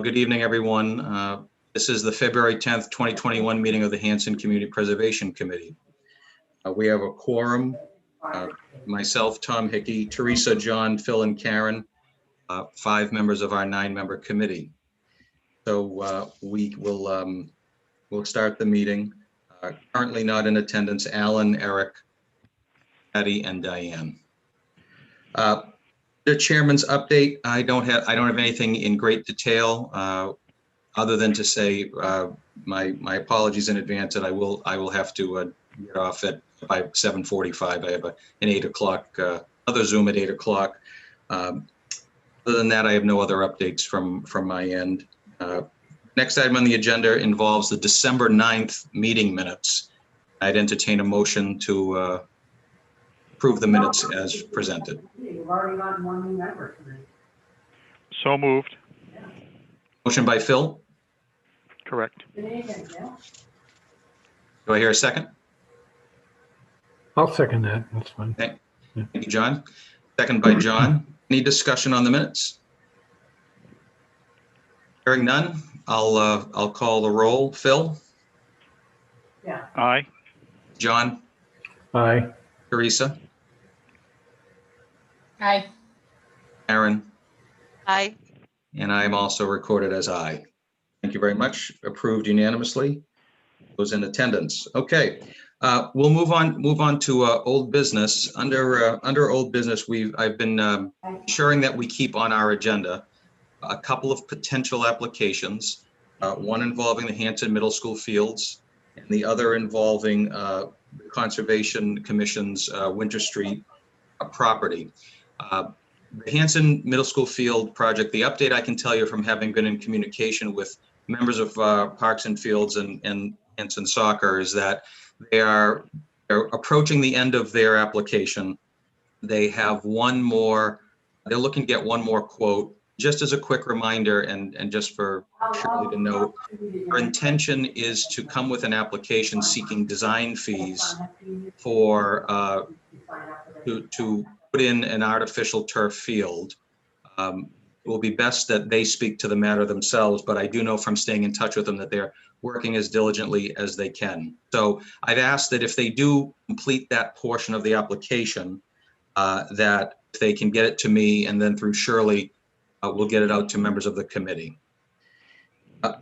Good evening, everyone. This is the February 10th, 2021 meeting of the Hanson Community Preservation Committee. We have a quorum, myself, Tom Hickey, Teresa, John, Phil, and Karen, 5 members of our 9-member committee. So we'll start the meeting. Currently not in attendance, Alan, Eric, Patty, and Diane. The chairman's update. I don't have anything in great detail, other than to say my apologies in advance that I will have to get off by 7:45. I have an 8 o'clock other Zoom at 8 o'clock. Other than that, I have no other updates from my end. Next item on the agenda involves the December 9th meeting minutes. I'd entertain a motion to approve the minutes as presented. You've already gotten one new member tonight. So moved. Motion by Phil. Correct. Do I hear a second? I'll second that. That's fine. Okay. Thank you, John. Second by John. Any discussion on the minutes? Hearing none, I'll call the roll. Phil? Yeah. Aye. John? Aye. Teresa? Aye. Aaron? Aye. And I am also recorded as aye. Thank you very much. Approved unanimously. Those in attendance. Okay. We'll move on to old business. Under old business, I've been ensuring that we keep on our agenda a couple of potential applications, one involving the Hanson Middle School fields and the other involving the Conservation Commission's Winter Street property. The Hanson Middle School field project, the update I can tell you from having been in communication with members of Parks and Fields and Hanson Soccer is that they're approaching the end of their application. They have they're looking to get one more quote. Just as a quick reminder, and just for Shirley to note, our intention is to come with an application seeking design fees for to put in an artificial turf field. It will be best that they speak to the matter themselves, but I do know from staying in touch with them that they're working as diligently as they can. So I've asked that if they do complete that portion of the application, that if they can get it to me and then through Shirley, we'll get it out to members of the committee.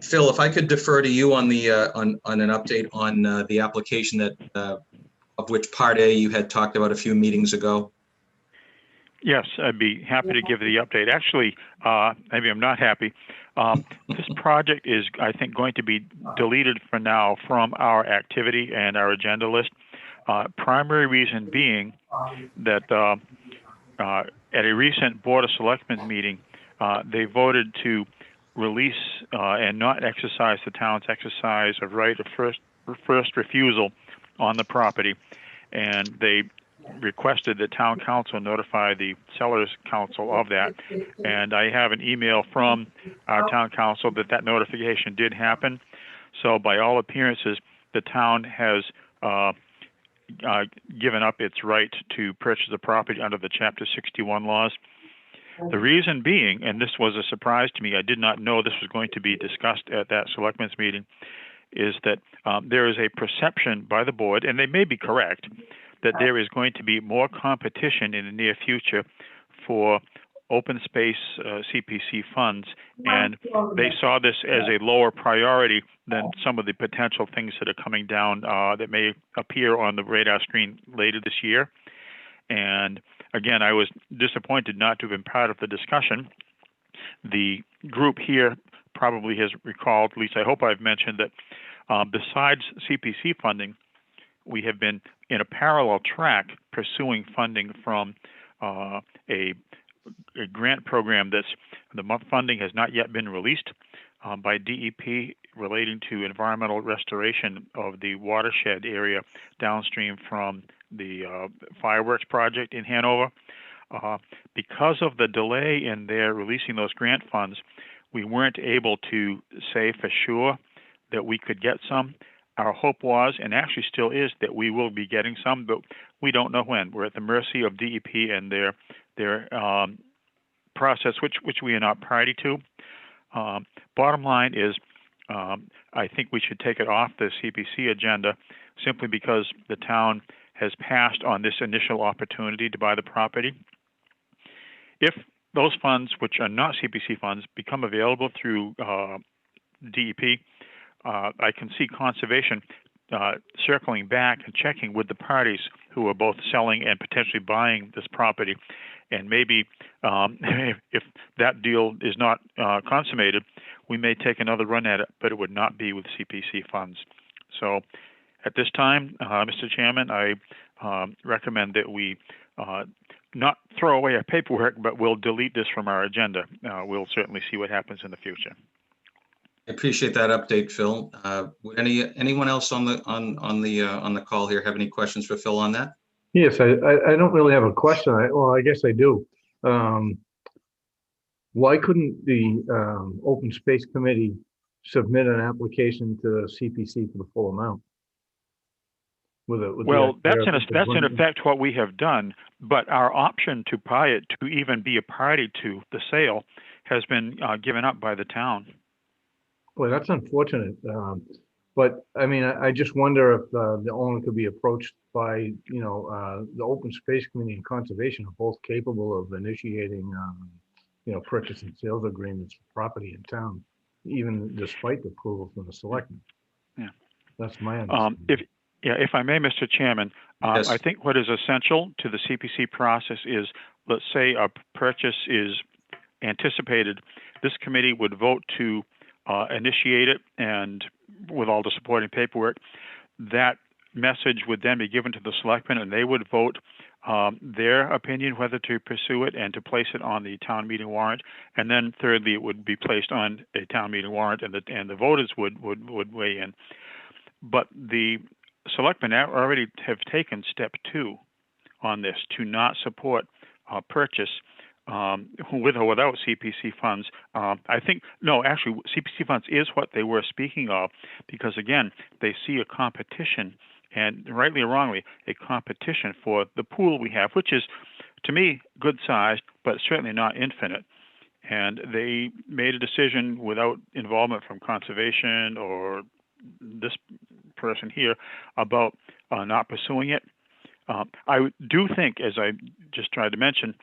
Phil, if I could defer to you on the on an update on the application that of which Part A you had talked about a few meetings ago. Yes, I'd be happy to give the update. Actually, maybe I'm not happy. This project is, I think, going to be deleted for now from our activity and our agenda list. Primary reason being that at a recent Board of Selectmen meeting, they voted to release and not exercise the town's exercise of right of first refusal on the property, and they requested that town council notify the sellers council of that. And I have an email from our town council that notification did happen. So by all appearances, the town has given up its right to purchase the property under the Chapter 61 laws. The reason being, and this was a surprise to me, I did not know this was going to be discussed at that selectmen's meeting, is that there is a perception by the board, and they may be correct, that there is going to be more competition in the near future for open space CPC funds, and they saw this as a lower priority than some of the potential things that are coming down that may appear on the radar screen later this year. And again, I was disappointed not to have been part of the discussion. The group here probably has recalled, at least I hope I've mentioned, that besides CPC funding, we have been in a parallel track pursuing funding from a grant program the funding has not yet been released by DEP relating to environmental restoration of the watershed area downstream from the fireworks project in Hanover. Because of the delay in their releasing those grant funds, we weren't able to say for sure that we could get some. Our hope was, and actually still is, that we will be getting some, but we don't know when. We're at the mercy of DEP and their process, which we are not party to. Bottom line is, I think we should take it off the CPC agenda simply because the town has passed on this initial opportunity to buy the property. If those funds, which are not CPC funds, become available through DEP, I can see conservation circling back and checking with the parties who are both selling and potentially buying this property. And maybe if that deal is not consummated, we may take another run at it, but it would not be with CPC funds. So at this time, Mr. Chairman, I recommend that we not throw away our paperwork, but we'll delete this from our agenda. We'll certainly see what happens in the future. I appreciate that update, Phil. Would anyone else on the call here have any questions for Phil on that? Yes, I don't really have a question. Well, I guess I do. Why couldn't the Open Space Committee submit an application to the CPC for the full amount? Well, that's in effect what we have done, but our option to buy it, to even be a party to the sale, has been given up by the town. Well, that's unfortunate. But I mean, I just wonder if the owner could be approached by, the Open Space Committee and Conservation are both capable of initiating, purchase and sales agreements for property in town, even despite the approval from the selectmen. Yeah. That's my understanding. If I may, Mr. Chairman, Yes. I think what is essential to the CPC process is, let's say a purchase is anticipated, this committee would vote to initiate it, and with all the supporting paperwork, that message would then be given to the selectmen, and they would vote their opinion whether to pursue it and to place it on the town meeting warrant. And then thirdly, it would be placed on a town meeting warrant, and the voters would weigh in. But the selectmen already have taken step 2 on this, to not support purchase with or without CPC funds. I think, no, actually, CPC funds is what they were speaking of, because, again, they see a competition, and rightly or wrongly, a competition for the pool we have, which is, to me, good-sized, but certainly not infinite. And they made a decision without involvement from conservation or this person here about not pursuing it. I do think, as I just tried to mention,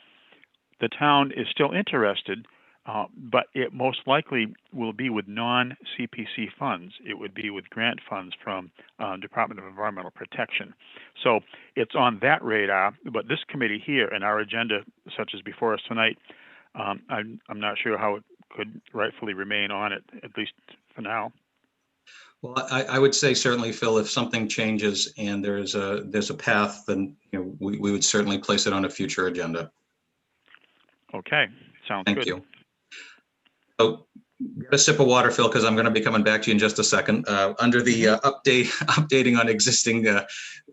the town is still interested, but it most likely will be with non-CPC funds. It would be with grant funds from Department of Environmental Protection. So it's on that radar, but this committee here and our agenda, such as before us tonight, I'm not sure how it could rightfully remain on it, at least for now. Well, I would say certainly, Phil, if something changes and there's a path, then we would certainly place it on a future agenda. Okay, sounds good. Thank you. So, get a sip of water, Phil, because I'm going to be coming back to you in just a second. Under the updating on existing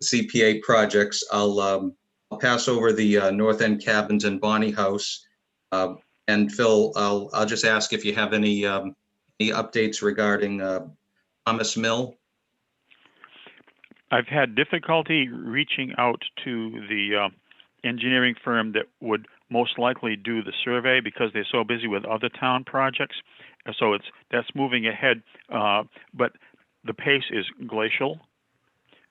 CPA projects, I'll pass over the North End Cabins and Bonnie House. And Phil, I'll just ask if you have any updates regarding Thomas Mill. I've had difficulty reaching out to the engineering firm that would most likely do the survey because they're so busy with other town projects. So that's moving ahead, but the pace is glacial.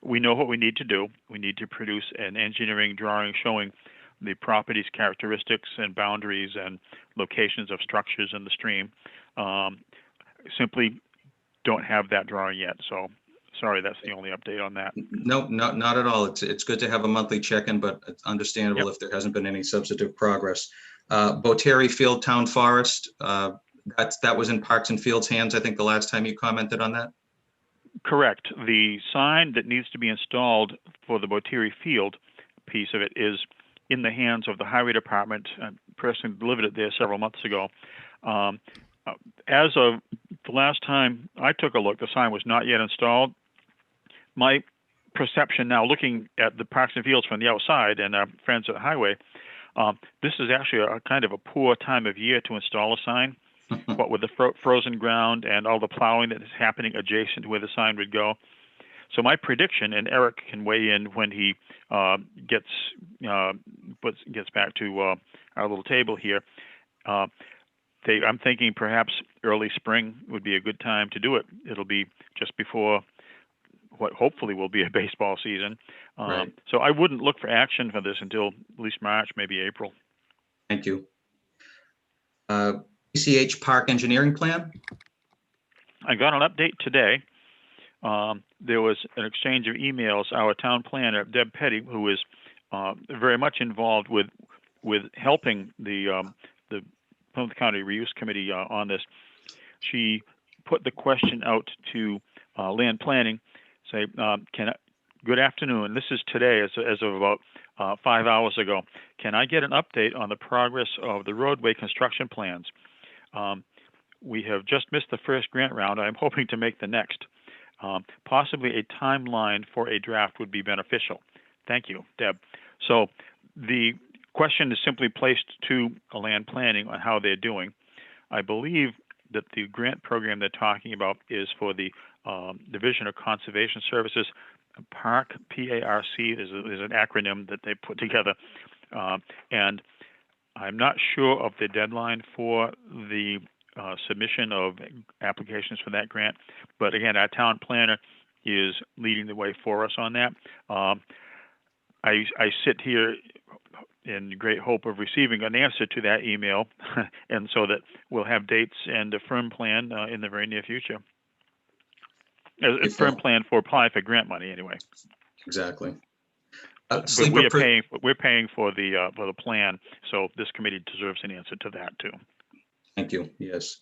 We know what we need to do. We need to produce an engineering drawing showing the property's characteristics and boundaries and locations of structures in the stream. Simply don't have that drawing yet. So sorry, that's the only update on that. No, not at all. It's good to have a monthly check-in, but it's understandable if there hasn't been any substantive progress. Boterry Field Town Forest, that was in Parks and Fields' hands, I think, the last time you commented on that? Correct. The sign that needs to be installed for the Boterry Field piece of it is in the hands of the Highway Department. I personally delivered it there several months ago. As of the last time I took a look, the sign was not yet installed. My perception now, looking at the Parks and Fields from the outside and our friends at the Highway, this is actually a kind of a poor time of year to install a sign. What with the frozen ground and all the plowing that is happening adjacent to where the sign would go. So my prediction, and Eric can weigh in when he gets back to our little table here, I'm thinking perhaps early spring would be a good time to do it. It'll be just before what hopefully will be a baseball season. Right. So I wouldn't look for action for this until at least March, maybe April. Thank you. PCH Park Engineering Plan? I got an update today. There was an exchange of emails. Our town planner, Deb Petty, who is very much involved with helping the Plymouth County Reuse Committee on this, she put the question out to land planning, say, good afternoon. This is today, as of about 5 hours ago. Can I get an update on the progress of the roadway construction plans? We have just missed the first grant round. I'm hoping to make the next. Possibly a timeline for a draft would be beneficial. Thank you, Deb. So the question is simply placed to land planning on how they're doing. I believe that the grant program they're talking about is for the Division of Conservation Services, PARC, P-A-R-C, is an acronym that they put together. And I'm not sure of the deadline for the submission of applications for that grant. But again, our town planner is leading the way for us on that. I sit here in great hope of receiving an answer to that email, and so that we'll have dates and a firm plan in the very near future. A firm plan for applying for grant money, anyway. Exactly. But we're paying for the plan, so this committee deserves an answer to that too. Thank you. Yes.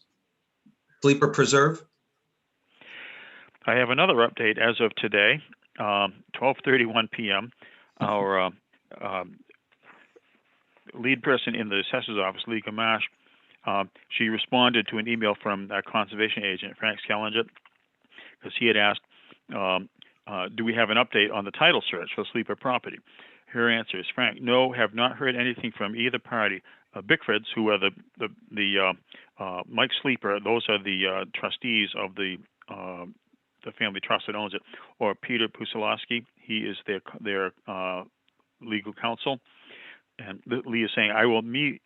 Sleeper Preserve? I have another update as of today, 12:31 p.m. Our lead person in the assessor's office, Lika Marsh, she responded to an email from our conservation agent, Frank Skellinger, because he had asked, do we have an update on the title search for Sleeper property? Her answer is, Frank, no, have not heard anything from either party. Bickfords, who are the Mike Sleeper, those are the trustees of the family trust that owns it, or Peter Pusilowski, he is their legal counsel. And Lee is saying, I will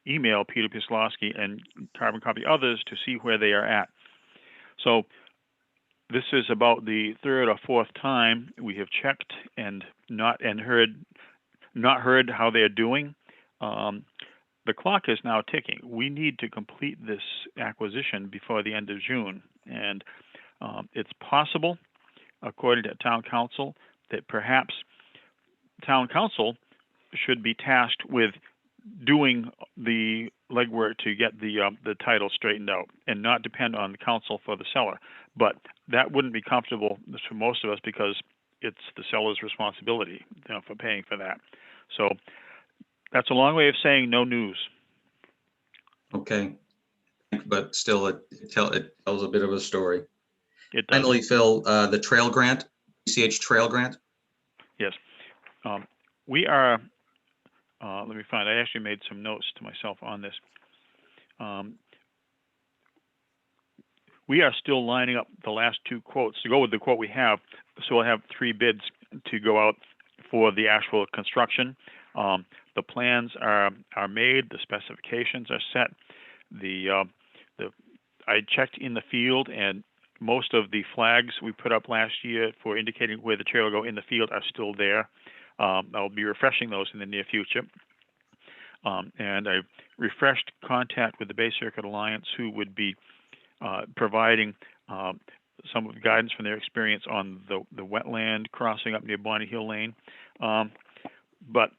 email Peter Pusilowski and carbon copy others to see where they are at. So this is about the third or fourth time we have checked and not heard how they're doing. The clock is now ticking. We need to complete this acquisition before the end of June, and it's possible, according to town council, that perhaps town council should be tasked with doing the legwork to get the title straightened out and not depend on the council for the seller. But that wouldn't be comfortable for most of us because it's the seller's responsibility, for paying for that. So that's a long way of saying no news. Okay. But still, it tells a bit of a story. It does. Finally, Phil, the trail grant, PCH trail grant? Yes. We are, let me find, I actually made some notes to myself on this. We are still lining up the last two quotes to go with the quote we have. So we'll have 3 bids to go out for the actual construction. The plans are made, the specifications are set. I checked in the field, and most of the flags we put up last year for indicating where the trail will go in the field are still there. I'll be refreshing those in the near future. And I refreshed contact with the Bay Circuit Alliance, who would be providing some of the guidance from their experience on the wetland crossing up near Bonnie Hill Lane. But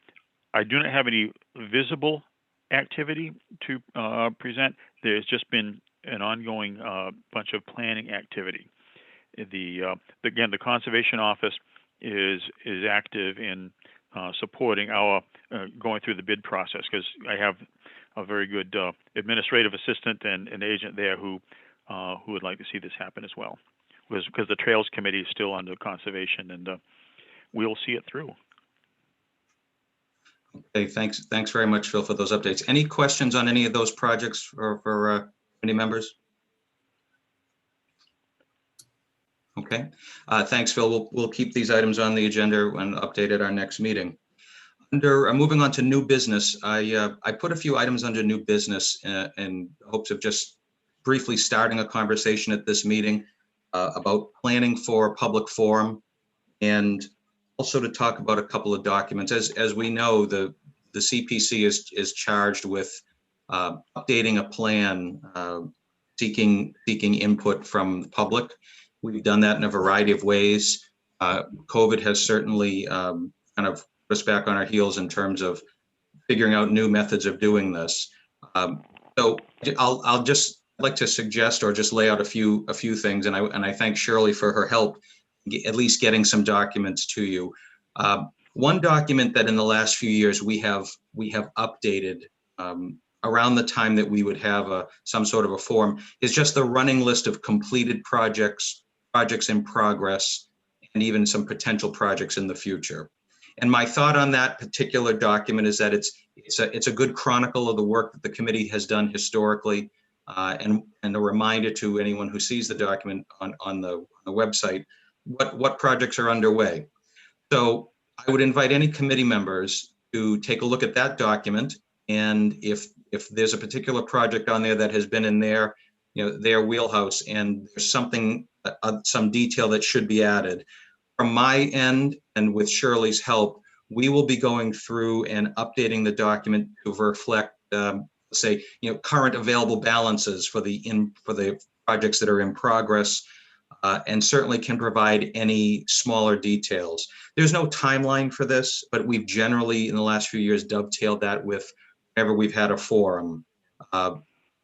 I do not have any visible activity to present. There's just been an ongoing bunch of planning activity. Again, the Conservation Office is active in supporting our going through the bid process, because I have a very good administrative assistant and an agent there who would like to see this happen as well, because the Trails Committee is still under conservation, and we'll see it through. Okay, thanks very much, Phil, for those updates. Any questions on any of those projects for any members? Okay, thanks, Phil. We'll keep these items on the agenda and update at our next meeting. moving on to new business, I put a few items under new business in hopes of just briefly starting a conversation at this meeting about planning for a public forum, and also to talk about a couple of documents. As we know, the CPC is charged with updating a plan, seeking input from the public. We've done that in a variety of ways. COVID has certainly kind of put us back on our heels in terms of figuring out new methods of doing this. So I'll just like to suggest or just lay out a few things, and I thank Shirley for her help, at least getting some documents to you. One document that in the last few years we have updated around the time that we would have some sort of a forum is just the running list of completed projects in progress, and even some potential projects in the future. And my thought on that particular document is that it's a good chronicle of the work that the committee has done historically, and a reminder to anyone who sees the document on the website what projects are underway. So I would invite any committee members to take a look at that document, and if there's a particular project on there that has been in their wheelhouse and there's something, some detail that should be added, from my end and with Shirley's help, we will be going through and updating the document to reflect, say, current available balances for the projects that are in progress, and certainly can provide any smaller details. There's no timeline for this, but we've generally in the last few years dovetailed that with whenever we've had a forum.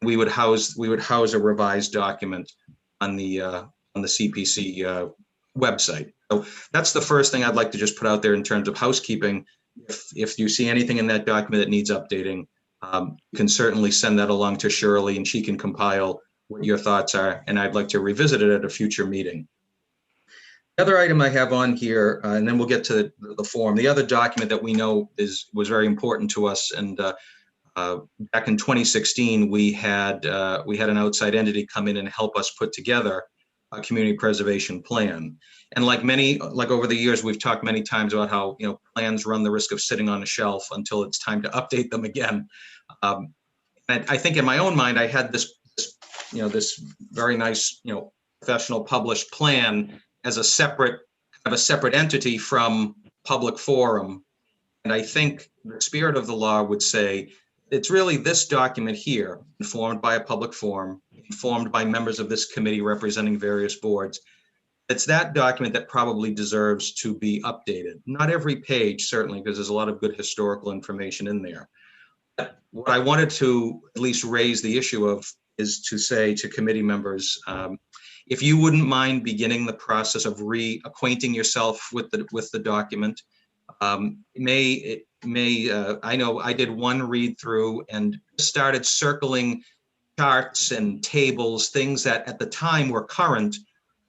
We would house a revised document on the CPC website. So that's the first thing I'd like to just put out there in terms of housekeeping. If you see anything in that document that needs updating, you can certainly send that along to Shirley, and she can compile what your thoughts are, and I'd like to revisit it at a future meeting. The other item I have on here, and then we'll get to the forum. The other document that we know was very important to us, and back in 2016, we had an outside entity come in and help us put together a community preservation plan. And like over the years, we've talked many times about how plans run the risk of sitting on a shelf until it's time to update them again. And I think in my own mind, I had this very nice professional published plan as a separate entity from public forum. And I think the spirit of the law would say it's really this document here, informed by a public forum, informed by members of this committee representing various boards. It's that document that probably deserves to be updated. Not every page, certainly, because there's a lot of good historical information in there. But what I wanted to at least raise the issue of is to say to committee members, if you wouldn't mind beginning the process of reacquainting yourself with the document. I know I did one read through and started circling charts and tables, things that at the time were current,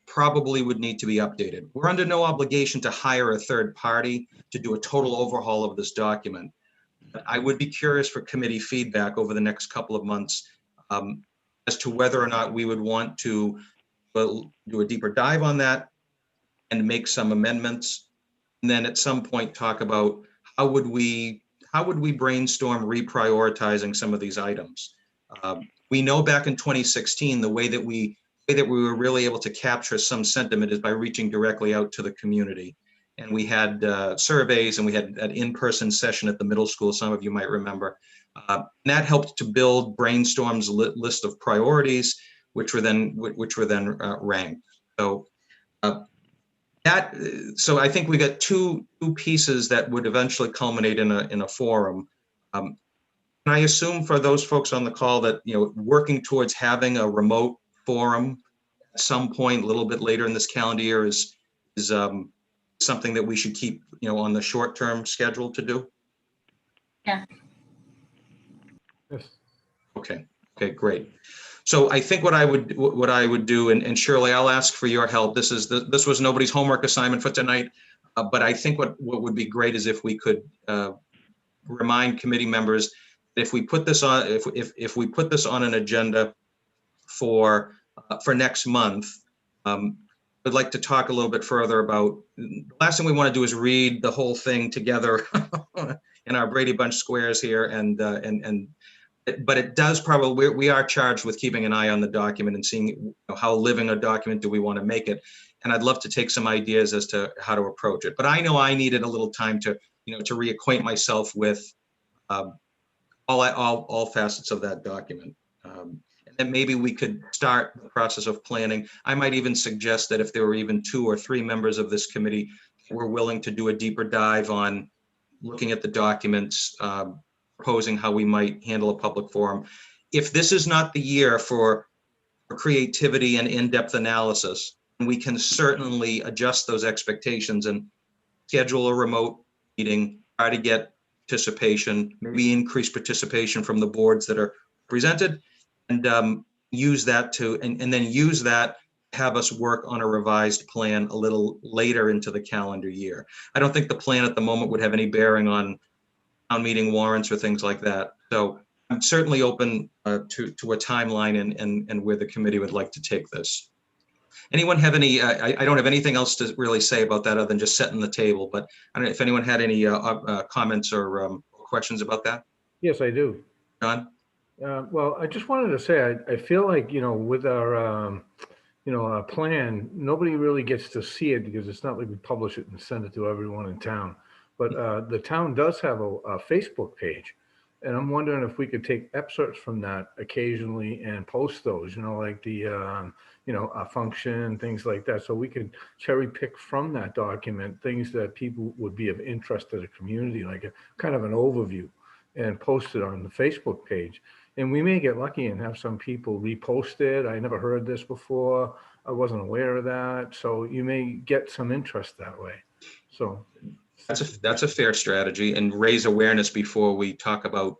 probably would need to be updated. We're under no obligation to hire a third party to do a total overhaul of this document. But I would be curious for committee feedback over the next couple of months as to whether or not we would want to do a deeper dive on that and make some amendments. And then at some point talk about how would we brainstorm reprioritizing some of these items. We know back in 2016, the way that we were really able to capture some sentiment is by reaching directly out to the community. And we had surveys, and we had an in-person session at the middle school, some of you might remember. And that helped to build brainstorm's list of priorities, which were then ranked. So so I think we got two pieces that would eventually culminate in a forum. And I assume for those folks on the call that working towards having a remote forum at some point a little bit later in this calendar year is something that we should keep on the short-term schedule to do. Yeah. Yes. Okay, great. So I think what I would do, and Shirley, I'll ask for your help. This was nobody's homework assignment for tonight, but I think what would be great is if we could remind committee members that if we put this on, if we put this on an agenda for next month, I'd like to talk a little bit further about. The last thing we want to do is read the whole thing together in our Brady Bunch squares here, but it does probably, we are charged with keeping an eye on the document and seeing how living a document do we want to make it. And I'd love to take some ideas as to how to approach it. But I know I needed a little time to, to reacquaint myself with all facets of that document. And then maybe we could start the process of planning. I might even suggest that if there were even 2 or 3 members of this committee who were willing to do a deeper dive on looking at the documents, proposing how we might handle a public forum. If this is not the year for creativity and in-depth analysis, we can certainly adjust those expectations and schedule a remote meeting, try to get participation, maybe increase participation from the boards that are presented, and use that to, and then use that, have us work on a revised plan a little later into the calendar year. I don't think the plan at the moment would have any bearing on town meeting warrants or things like that. So I'm certainly open to a timeline and where the committee would like to take this. Anyone have any, I don't have anything else to really say about that other than just setting the table, but I don't know if anyone had any comments or questions about that. Yes, I do. John? Well, I just wanted to say, I feel like, with our, our plan, nobody really gets to see it because it's not like we publish it and send it to everyone in town. But the town does have a Facebook page. And I'm wondering if we could take excerpts from that occasionally and post those, like the, a function, things like that. So we could cherry pick from that document, things that people would be of interest to the community, like a kind of an overview, and post it on the Facebook page. And we may get lucky and have some people repost it. I never heard this before. I wasn't aware of that. So you may get some interest that way. So that's a fair strategy, and raise awareness before we talk about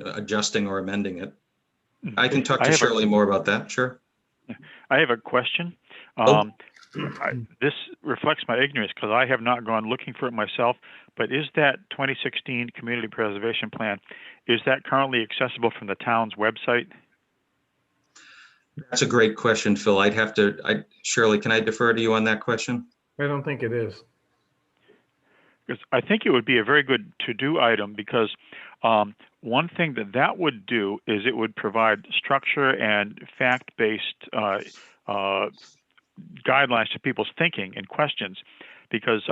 adjusting or amending it. I can talk to Shirley more about that. Sure. I have a question. This reflects my ignorance because I have not gone looking for it myself, but is that 2016 Community Preservation Plan, is that currently accessible from the town's website? That's a great question, Phil. Shirley, can I defer to you on that question? I don't think it is. Because I think it would be a very good to-do item, because one thing that would do is it would provide structure and fact-based guidelines to people's thinking and questions, because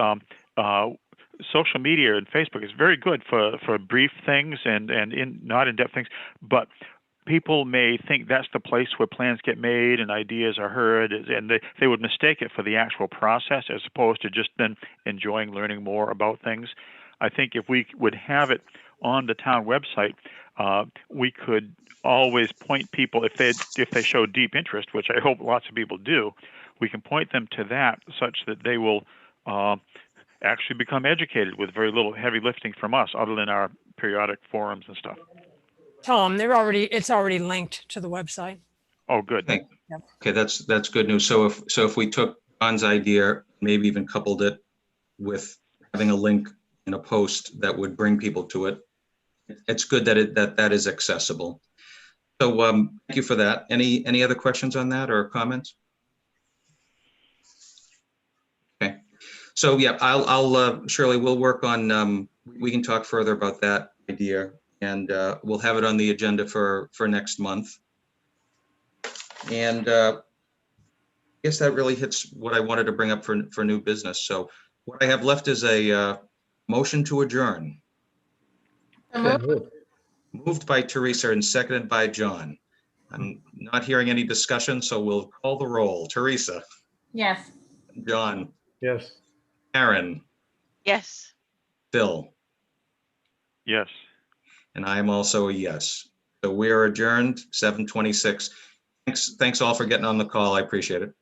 social media and Facebook is very good for brief things and not in-depth things, but people may think that's the place where plans get made and ideas are heard, and they would mistake it for the actual process as opposed to just then enjoying learning more about things. I think if we would have it on the town website, we could always point people, if they show deep interest, which I hope lots of people do, we can point them to that such that they will actually become educated with very little heavy lifting from us other than our periodic forums and stuff. Tom, it's already linked to the website. Oh, good. Okay, that's good news. So if we took John's idea, maybe even coupled it with having a link in a post that would bring people to it, it's good that is accessible. So thank you for that. Any other questions on that or comments? Okay. So yeah, I'll Shirley, we'll work on, we can talk further about that idea, and we'll have it on the agenda for next month. And I guess that really hits what I wanted to bring up for new business. So what I have left is a motion to adjourn. Moved by Teresa and seconded by John. I'm not hearing any discussion, so we'll call the roll. Teresa. Yes. John. Yes. Aaron. Yes. Phil. Yes. And I am also a yes. So we are adjourned, 7:26. Thanks all for getting on the call. I appreciate it.